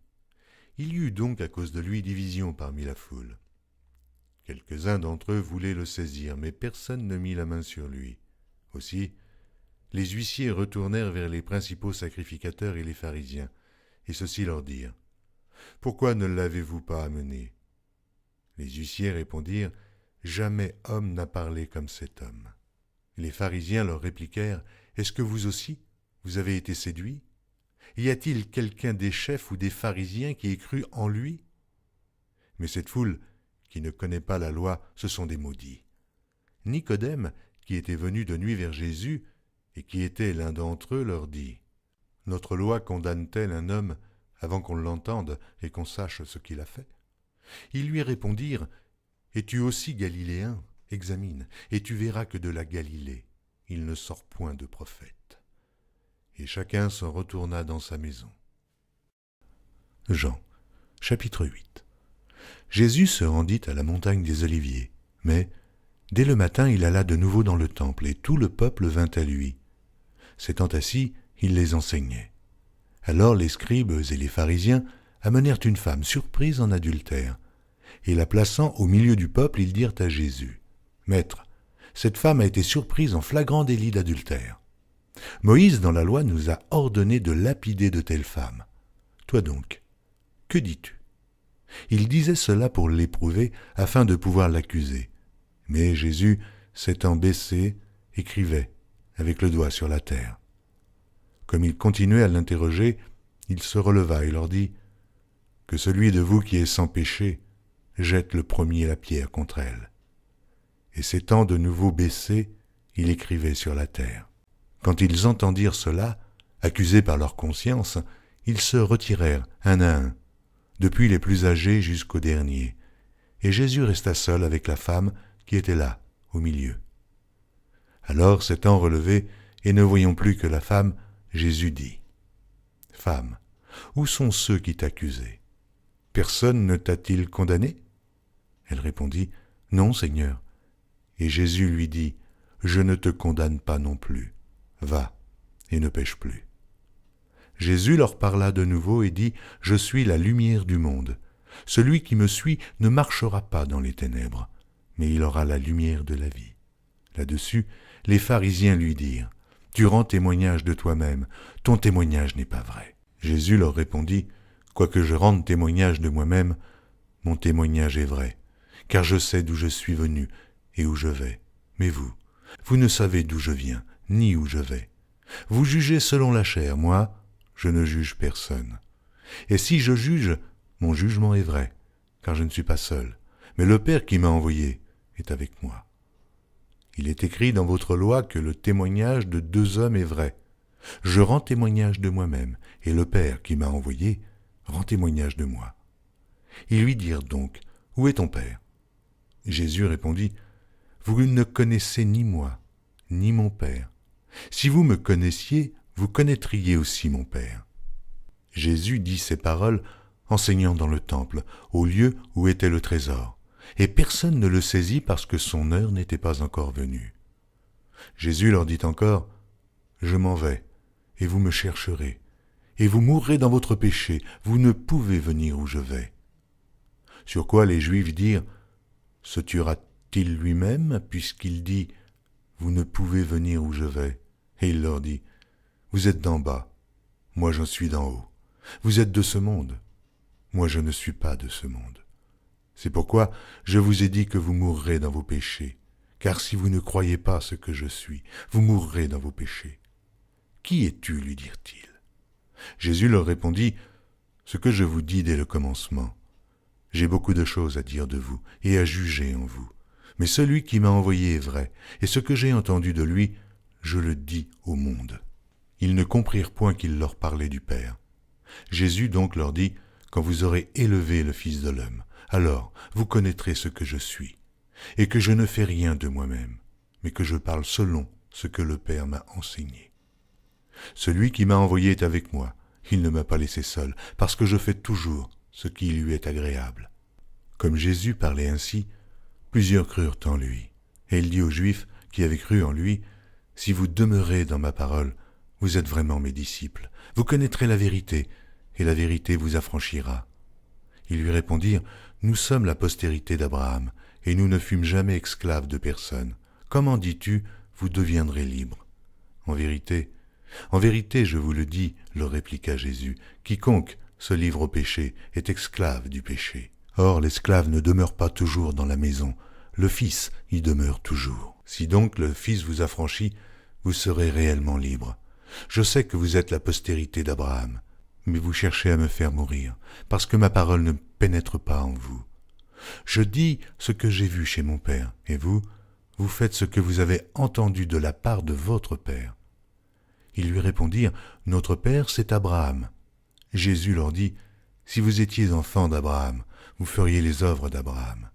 Il y eut donc à cause de lui division parmi la foule. Quelques-uns d'entre eux voulaient le saisir, mais personne ne mit la main sur lui. Aussi, les huissiers retournèrent vers les principaux sacrificateurs et les pharisiens, et ceux-ci leur dirent « Pourquoi ne l'avez-vous pas amené ?» Les huissiers répondirent « Jamais homme n'a parlé comme cet homme. » Les pharisiens leur répliquèrent « Est-ce que vous aussi, vous avez été séduits? Y a-t-il quelqu'un des chefs ou des pharisiens qui ait cru en lui? Mais cette foule, qui ne connaît pas la loi, ce sont des maudits. » Nicodème, qui était venu de nuit vers Jésus, et qui était l'un d'entre eux, leur dit « Notre loi condamne-t-elle un homme avant qu'on l'entende et qu'on sache ce qu'il a fait? » Ils lui répondirent « Es-tu aussi galiléen? Examine, et tu verras que de la Galilée, il ne sort point de prophète. » Et chacun s'en retourna dans sa maison. Jean, chapitre 8. Jésus se rendit à la montagne des Oliviers, mais dès le matin il alla de nouveau dans le temple, et tout le peuple vint à lui. S'étant assis, il les enseignait. Alors les scribes et les pharisiens amenèrent une femme surprise en adultère. Et la plaçant au milieu du peuple, ils dirent à Jésus, « Maître, cette femme a été surprise en flagrant délit d'adultère. Moïse, dans la loi, nous a ordonné de lapider de telles femmes. Toi donc, que dis-tu » Il disait cela pour l'éprouver, afin de pouvoir l'accuser. Mais Jésus, s'étant baissé, écrivait, avec le doigt sur la terre. Comme il continuait à l'interroger, il se releva et leur dit, « Que celui de vous qui est sans péché jette le premier la pierre contre elle. » Et s'étant de nouveau baissé, il écrivait sur la terre. Quand ils entendirent cela, accusés par leur conscience, ils se retirèrent un à un, depuis les plus âgés jusqu'aux derniers, et Jésus resta seul avec la femme qui était là, au milieu. Alors, s'étant relevé, et ne voyant plus que la femme, Jésus dit, « Femme, où sont ceux qui t'accusaient? Personne ne t'a-t-il condamné » Elle répondit, « Non, Seigneur. » Et Jésus lui dit, « Je ne te condamne pas non plus. Va, et ne pêche plus. » Jésus leur parla de nouveau et dit, « Je suis la lumière du monde. Celui qui me suit ne marchera pas dans les ténèbres, mais il aura la lumière de la vie. » Là-dessus, les pharisiens lui dirent, « Tu rends témoignage de toi-même, ton témoignage n'est pas vrai. » Jésus leur répondit, « Quoique je rende témoignage de moi-même, mon témoignage est vrai, car je sais d'où je suis venu et où je vais. Mais vous ne savez d'où je viens, ni où je vais. Vous jugez selon la chair, moi, je ne juge personne. Et si je juge, mon jugement est vrai, car je ne suis pas seul, mais le Père qui m'a envoyé est avec moi. Il est écrit dans votre loi que le témoignage de 2 hommes est vrai. Je rends témoignage de moi-même, et le Père qui m'a envoyé rend témoignage de moi. » Ils lui dirent donc, « Où est ton Père » Jésus répondit, « Vous ne connaissez ni moi, ni mon Père. Si vous me connaissiez, vous connaîtriez aussi mon Père. » Jésus dit ces paroles, enseignant dans le temple, au lieu où était le trésor, et personne ne le saisit parce que son heure n'était pas encore venue. Jésus leur dit encore, « Je m'en vais, et vous me chercherez, et vous mourrez dans votre péché, vous ne pouvez venir où je vais. » Sur quoi les Juifs dirent, « Se tuera-t-il lui-même, puisqu'il dit, vous ne pouvez venir où je vais ?» Et il leur dit, « Vous êtes d'en bas, moi j'en suis d'en haut. Vous êtes de ce monde, moi je ne suis pas de ce monde. C'est pourquoi je vous ai dit que vous mourrez dans vos péchés, car si vous ne croyez pas ce que je suis, vous mourrez dans vos péchés. Qui es-tu, lui dirent-ils. Jésus leur répondit, ce que je vous dis dès le commencement. J'ai beaucoup de choses à dire de vous et à juger en vous. Mais celui qui m'a envoyé est vrai, et ce que j'ai entendu de lui, je le dis au monde. Ils ne comprirent point qu'il leur parlait du Père. Jésus donc leur dit, quand vous aurez élevé le Fils de l'homme, alors vous connaîtrez ce que je suis, et que je ne fais rien de moi-même, mais que je parle selon ce que le Père m'a enseigné. Celui qui m'a envoyé est avec moi, il ne m'a pas laissé seul, parce que je fais toujours ce qui lui est agréable. » Comme Jésus parlait ainsi, plusieurs crurent en lui. Et il dit aux Juifs qui avaient cru en lui, « Si vous demeurez dans ma parole, vous êtes vraiment mes disciples. Vous connaîtrez la vérité, et la vérité vous affranchira. » Ils lui répondirent, « Nous sommes la postérité d'Abraham, et nous ne fûmes jamais esclaves de personne. Comment dis-tu, vous deviendrez libres ? » En vérité, je vous le dis, leur répliqua Jésus, quiconque se livre au péché est esclave du péché. Or, l'esclave ne demeure pas toujours dans la maison, le Fils y demeure toujours. Si donc le Fils vous affranchit, vous serez réellement libre. Je sais que vous êtes la postérité d'Abraham, mais vous cherchez à me faire mourir, parce que ma parole ne pénètre pas en vous. Je dis ce que j'ai vu chez mon Père, et vous faites ce que vous avez entendu de la part de votre Père. Ils lui répondirent, « Notre Père, c'est Abraham. » Jésus leur dit, « Si vous étiez enfants d'Abraham, vous feriez les œuvres d'Abraham.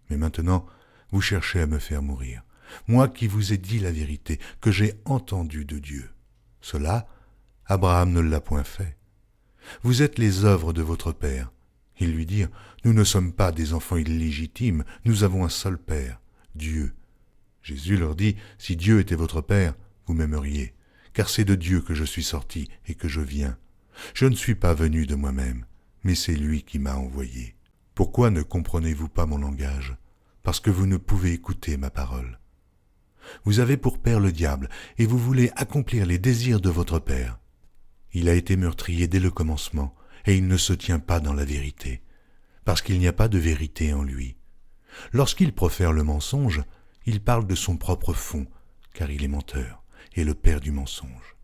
Mais maintenant, vous cherchez à me faire mourir, moi qui vous ai dit la vérité, que j'ai entendue de Dieu. Cela, Abraham ne l'a point fait. Vous êtes les œuvres de votre Père. » Ils lui dirent, « Nous ne sommes pas des enfants illégitimes, nous avons un seul Père, Dieu. » Jésus leur dit, « Si Dieu était votre Père, vous m'aimeriez, car c'est de Dieu que je suis sorti et que je viens. Je ne suis pas venu de moi-même, mais c'est lui qui m'a envoyé. Pourquoi ne comprenez-vous pas mon langage? Parce que vous ne pouvez écouter ma parole. Vous avez pour père le diable, et vous voulez accomplir les désirs de votre père. Il a été meurtrier dès le commencement, et il ne se tient pas dans la vérité, parce qu'il n'y a pas de vérité en lui. Lorsqu'il profère le mensonge, il parle de son propre fond, car il est menteur, et le père du mensonge.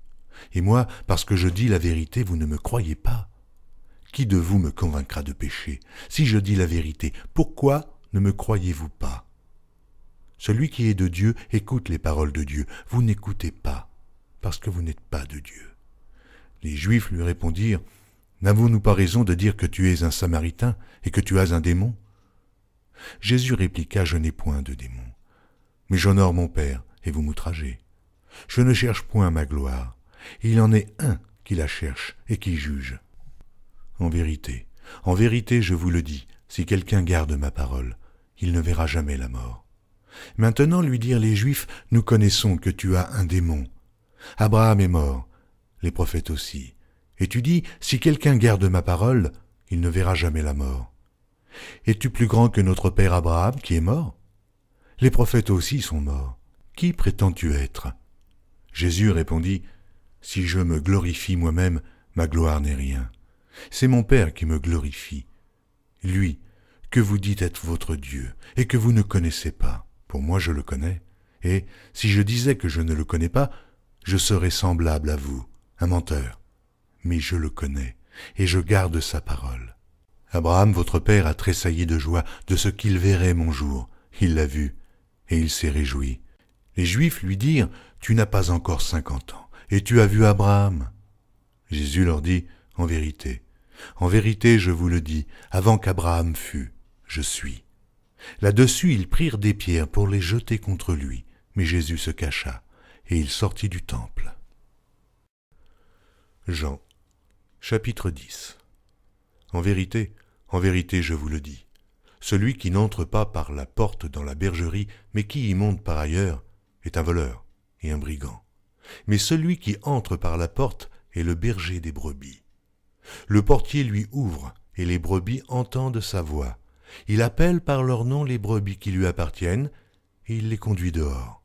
Et moi, parce que je dis la vérité, vous ne me croyez pas. Qui de vous me convaincra de péché? Si je dis la vérité, pourquoi ne me croyez-vous pas? Celui qui est de Dieu écoute les paroles de Dieu. Vous n'écoutez pas, parce que vous n'êtes pas de Dieu. Les Juifs lui répondirent, « N'avons-nous pas raison de dire que tu es un Samaritain et que tu as un démon ?» Jésus répliqua, « Je n'ai point de démon, mais j'honore mon Père, et vous m'outragez. Je ne cherche point ma gloire. Il en est un qui la cherche et qui juge. En vérité, je vous le dis, si quelqu'un garde ma parole, il ne verra jamais la mort. » Maintenant lui dirent les Juifs, « Nous connaissons que tu as un démon. Abraham est mort, les prophètes aussi. Et tu dis, si quelqu'un garde ma parole, il ne verra jamais la mort. Es-tu plus grand que notre père Abraham qui est mort? Les prophètes aussi sont morts. Qui prétends-tu être? » Jésus répondit, « Si je me glorifie moi-même, ma gloire n'est rien. C'est mon Père qui me glorifie. Lui, que vous dites être votre Dieu, et que vous ne connaissez pas. Pour moi je le connais, et si je disais que je ne le connais pas, je serais semblable à vous, un menteur. Mais je le connais, et je garde sa parole. Abraham, votre père, a tressailli de joie de ce qu'il verrait mon jour. Il l'a vu, et il s'est réjoui. Les Juifs lui dirent, « Tu n'as pas encore 50 ans, et tu as vu Abraham. » Jésus leur dit, « En vérité, je vous le dis, avant qu'Abraham fût, je suis. » Là-dessus, ils prirent des pierres pour les jeter contre lui, mais Jésus se cacha, et il sortit du temple. Jean, chapitre 10. En vérité, je vous le dis, celui qui n'entre pas par la porte dans la bergerie, mais qui y monte par ailleurs, est un voleur et un brigand. Mais celui qui entre par la porte est le berger des brebis. Le portier lui ouvre, et les brebis entendent sa voix. Il appelle par leur nom les brebis qui lui appartiennent, et il les conduit dehors.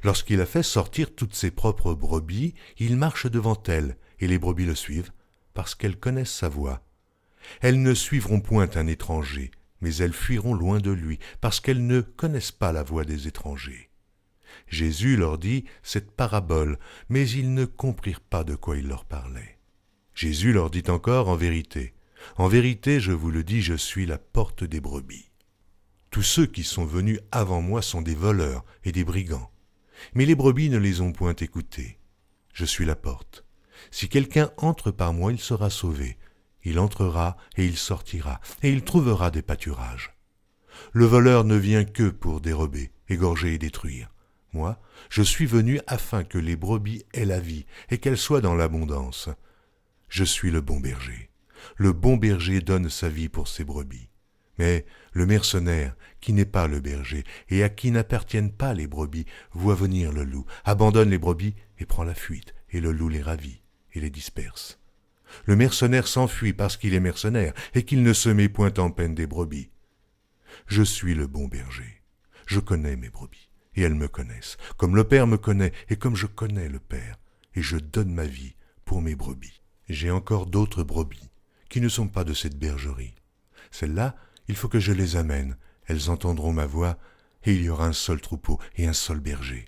Lorsqu'il a fait sortir toutes ses propres brebis, il marche devant elles, et les brebis le suivent, parce qu'elles connaissent sa voix. Elles ne suivront point un étranger, mais elles fuiront loin de lui, parce qu'elles ne connaissent pas la voix des étrangers. Jésus leur dit cette parabole, mais ils ne comprirent pas de quoi il leur parlait. Jésus leur dit encore, en vérité, je vous le dis, je suis la porte des brebis. Tous ceux qui sont venus avant moi sont des voleurs et des brigands, mais les brebis ne les ont point écoutés. Je suis la porte. Si quelqu'un entre par moi, il sera sauvé. Il entrera et il sortira, et il trouvera des pâturages. Le voleur ne vient que pour dérober, égorger et détruire. Moi, je suis venu afin que les brebis aient la vie et qu'elles soient dans l'abondance. Je suis le bon berger. Le bon berger donne sa vie pour ses brebis. Mais le mercenaire, qui n'est pas le berger et à qui n'appartiennent pas les brebis, voit venir le loup, abandonne les brebis et prend la fuite, et le loup les ravit et les disperse. Le mercenaire s'enfuit parce qu'il est mercenaire et qu'il ne se met point en peine des brebis. Je suis le bon berger. Je connais mes brebis, et elles me connaissent, comme le Père me connaît et comme je connais le Père, et je donne ma vie pour mes brebis. J'ai encore d'autres brebis qui ne sont pas de cette bergerie. Celles-là, il faut que je les amène, elles entendront ma voix, et il y aura un seul troupeau et un seul berger.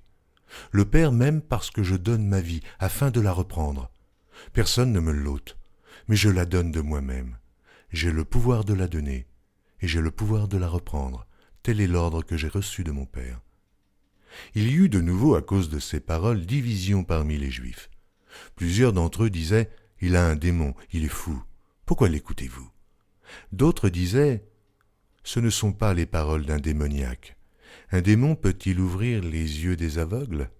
Le Père m'aime parce que je donne ma vie afin de la reprendre. Personne ne me l'ôte, mais je la donne de moi-même. J'ai le pouvoir de la donner, et j'ai le pouvoir de la reprendre. Tel est l'ordre que j'ai reçu de mon Père. Il y eut de nouveau, à cause de ces paroles, division parmi les Juifs. Plusieurs d'entre eux disaient « Il a un démon, il est fou. Pourquoi l'écoutez-vous » D'autres disaient « Ce ne sont pas les paroles d'un démoniaque. Un démon peut-il ouvrir les yeux des aveugles ?»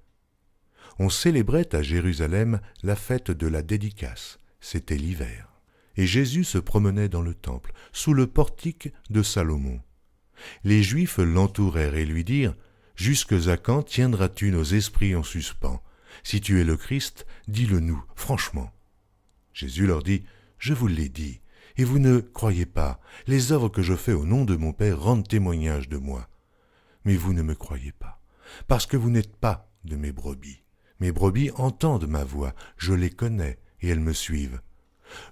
On célébrait à Jérusalem la fête de la dédicace. C'était l'hiver. Et Jésus se promenait dans le temple, sous le portique de Salomon. Les Juifs l'entourèrent et lui dirent « Jusque à quand tiendras-tu nos esprits en suspens? Si tu es le Christ, dis-le-nous, franchement. » Jésus leur dit « Je vous l'ai dit, et vous ne croyez pas. Les œuvres que je fais au nom de mon Père rendent témoignage de moi. Mais vous ne me croyez pas, parce que vous n'êtes pas de mes brebis. Mes brebis entendent ma voix, je les connais, et elles me suivent.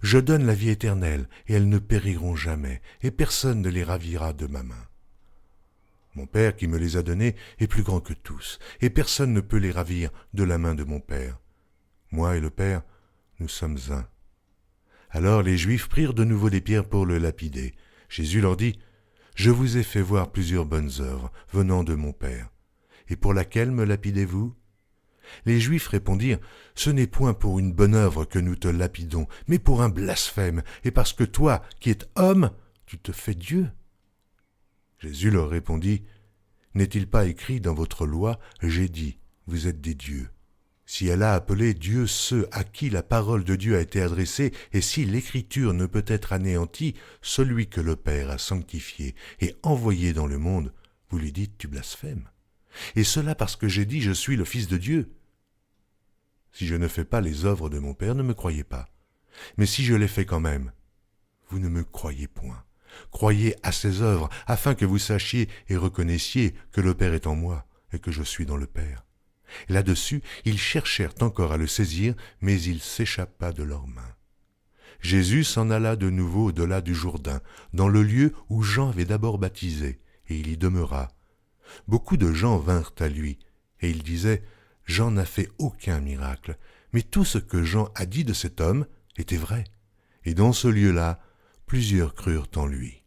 Je donne la vie éternelle, et elles ne périront jamais, et personne ne les ravira de ma main. Mon Père qui me les a donnés est plus grand que tous, et personne ne peut les ravir de la main de mon Père. Moi et le Père, nous sommes un. Alors les Juifs prirent de nouveau des pierres pour le lapider. Jésus leur dit, « Je vous ai fait voir plusieurs bonnes œuvres venant de mon Père. Et pour laquelle me lapidez-vous » Les Juifs répondirent, « Ce n'est point pour une bonne œuvre que nous te lapidons, mais pour un blasphème, et parce que toi, qui es homme, tu te fais Dieu. » Jésus leur répondit, « N'est-il pas écrit dans votre loi, j'ai dit, vous êtes des dieux. Si elle a appelé Dieu ceux à qui la parole de Dieu a été adressée, et si l'écriture ne peut être anéantie, celui que le Père a sanctifié et envoyé dans le monde, vous lui dites, tu blasphèmes. Et cela parce que j'ai dit, je suis le Fils de Dieu. Si je ne fais pas les œuvres de mon Père, ne me croyez pas. Mais si je les fais quand même, vous ne me croyez point. Croyez à ces œuvres, afin que vous sachiez et reconnaissiez que le Père est en moi et que je suis dans le Père. » Là-dessus, ils cherchèrent encore à le saisir, mais il s'échappa de leurs mains. Jésus s'en alla de nouveau au-delà du Jourdain, dans le lieu où Jean avait d'abord baptisé, et il y demeura. Beaucoup de gens vinrent à lui, et ils disaient, « Jean n'a fait aucun miracle, mais tout ce que Jean a dit de cet homme était vrai. » Et dans ce lieu-là, plusieurs crurent en lui.